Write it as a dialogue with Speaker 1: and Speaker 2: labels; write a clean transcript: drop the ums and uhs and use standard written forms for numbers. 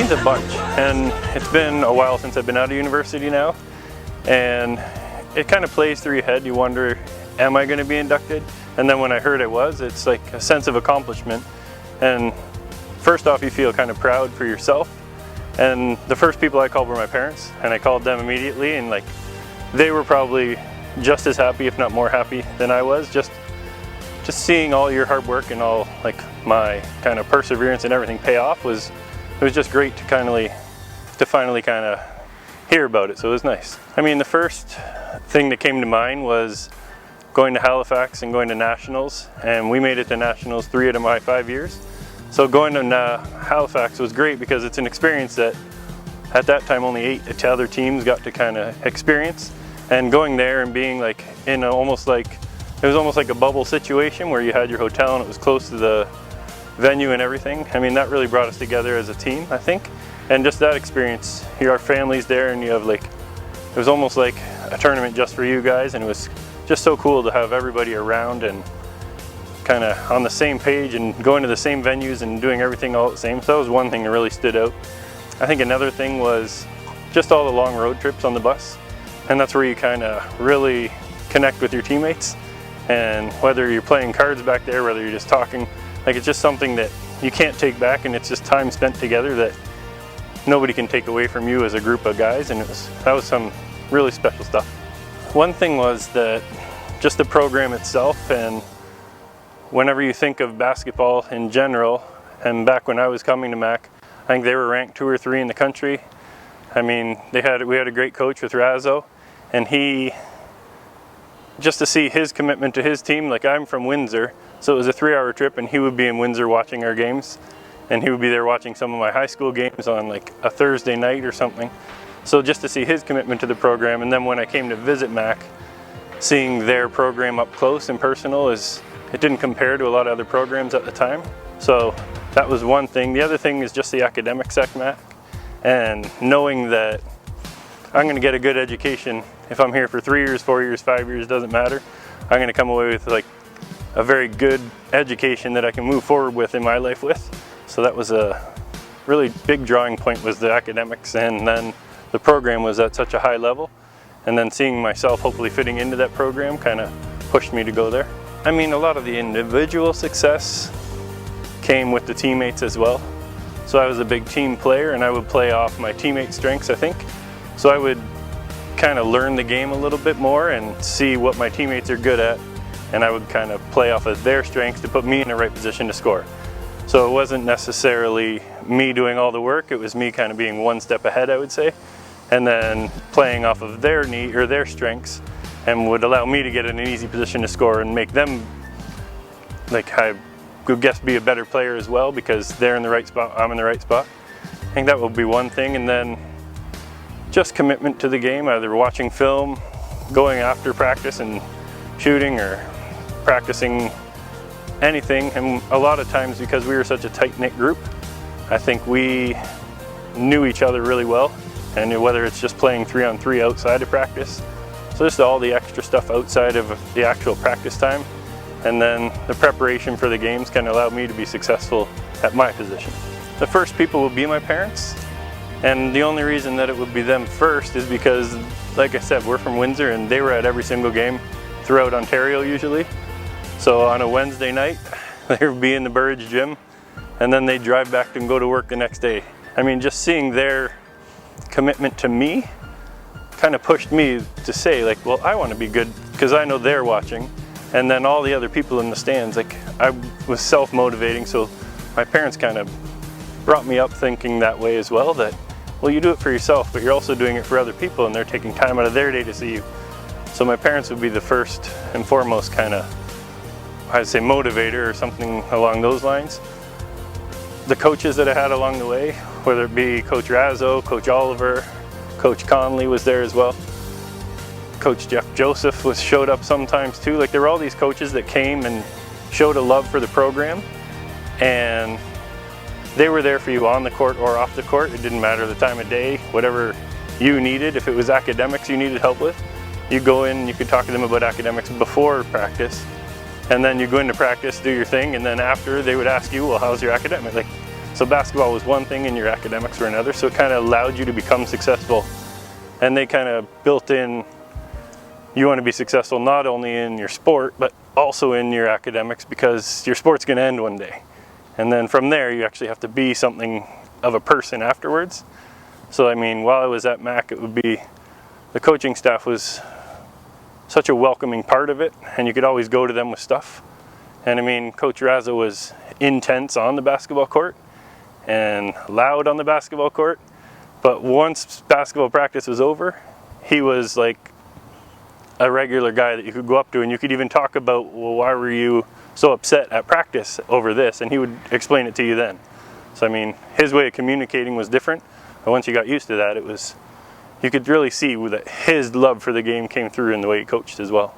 Speaker 1: means a bunch, and it's been a while since I've been out of university now, and it kind of plays through your head. You wonder, am I going to be inducted? And then when I heard I was, it's like a sense of accomplishment. And first off, you feel kind of proud for yourself. And the first people I called were my parents, and I called them immediately, and like they were probably just as happy, if not more happy than I was. Just seeing all your hard work and all like my kind of perseverance and everything pay off was just great to finally kind of hear about it. So it was nice. I mean, the first thing that came to mind was going to Halifax and going to nationals, and we made it to nationals 3 out of my 5 years. So going to Halifax was great because it's an experience that at that time only 8 other teams got to kind of experience. And going there and being like in it was almost like a bubble situation where you had your hotel and it was close to the venue and everything. I mean, that really brought us together as a team, I think. And just that experience, your family's there, and you have like, it was almost like a tournament just for you guys, and it was just so cool to have everybody around and kind of on the same page and going to the same venues and doing everything all at the same. So that was one thing that really stood out. I think another thing was just all the long road trips on the bus, and that's where you kind of really connect with your teammates. And whether you're playing cards back there, whether you're just talking, like it's just something that you can't take back, and it's just time spent together that nobody can take away from you as a group of guys. And that was some really special stuff. One thing was that just the program itself, and whenever you think of basketball in general, and back when I was coming to Mac, I think they were ranked 2 or 3 in the country. I mean, we had a great coach with Razzo, and just to see his commitment to his team, like I'm from Windsor, so it was a 3-hour trip, and he would be in Windsor watching our games, and he would be there watching some of my high school games on like a Thursday night or something. So just to see his commitment to the program, and then when I came to visit Mac, seeing their program up close and personal, it didn't compare to a lot of other programs at the time. So that was one thing. The other thing is just the academics at Mac, and knowing that I'm going to get a good education. If I'm here for 3 years, 4 years, 5 years, doesn't matter. I'm going to come away with like a very good education that I can move forward with in my life with. So that was a really big drawing point, was the academics, and then the program was at such a high level. And then seeing myself hopefully fitting into that program kind of pushed me to go there. I mean, a lot of the individual success came with the teammates as well. So I was a big team player, and I would play off my teammates' strengths, I think. So I would kind of learn the game a little bit more and see what my teammates are good at, and I would kind of play off of their strengths to put me in the right position to score. So it wasn't necessarily me doing all the work, it was me kind of being one step ahead, I would say, and then playing off of their strengths, and would allow me to get in an easy position to score and make them, like, I would guess, be a better player as well, because they're in the right spot, I'm in the right spot. I think that would be one thing. And then just commitment to the game, either watching film, going after practice and shooting, or practicing anything. And a lot of times, because we were such a tight-knit group, I think we knew each other really well, and whether it's just playing 3-on-3 outside of practice, so just all the extra stuff outside of the actual practice time, and then the preparation for the games kind of allowed me to be successful at my position. The first people will be my parents, and the only reason that it would be them first is because, like I said, we're from Windsor, and they were at every single game throughout Ontario usually. So on a Wednesday night, they would be in the Burridge gym, and then they'd drive back and go to work the next day. I mean, just seeing their commitment to me kind of pushed me to say, like, well, I want to be good because I know they're watching. And then all the other people in the stands, like, I was self-motivating, so my parents kind of brought me up thinking that way as well, that, well, you do it for yourself, but you're also doing it for other people, and they're taking time out of their day to see you. So my parents would be the first and foremost kind of, I'd say, motivator or something along those lines. The coaches that I had along the way, whether it be Coach Razzo, Coach Oliver, Coach Conley was there as well. Coach Jeff Joseph showed up sometimes too. Like, there were all these coaches that came and showed a love for the program, and they were there for you on the court or off the court. It didn't matter the time of day, whatever you needed. If it was academics you needed help with, you go in, you could talk to them about academics before practice, and then you go into practice, do your thing, and then after they would ask you, well, how's your academic? Like, So basketball was one thing and your academics were another, so it kind of allowed you to become successful. And they kind of built in, you want to be successful not only in your sport, but also in your academics, because your sport's going to end one day. And then from there, you actually have to be something of a person afterwards. So I mean, while I was at Mac, it would be, the coaching staff was such a welcoming part of it, and you could always go to them with stuff. And I mean, Coach Raza was intense on the basketball court and loud on the basketball court, but once basketball practice was over, he was like a regular guy that you could go up to, and you could even talk about, well, why were you so upset at practice over this? And he would explain it to you then. So I mean, his way of communicating was different, but once you got used to that, it was, you could really see that his love for the game came through in the way he coached as well.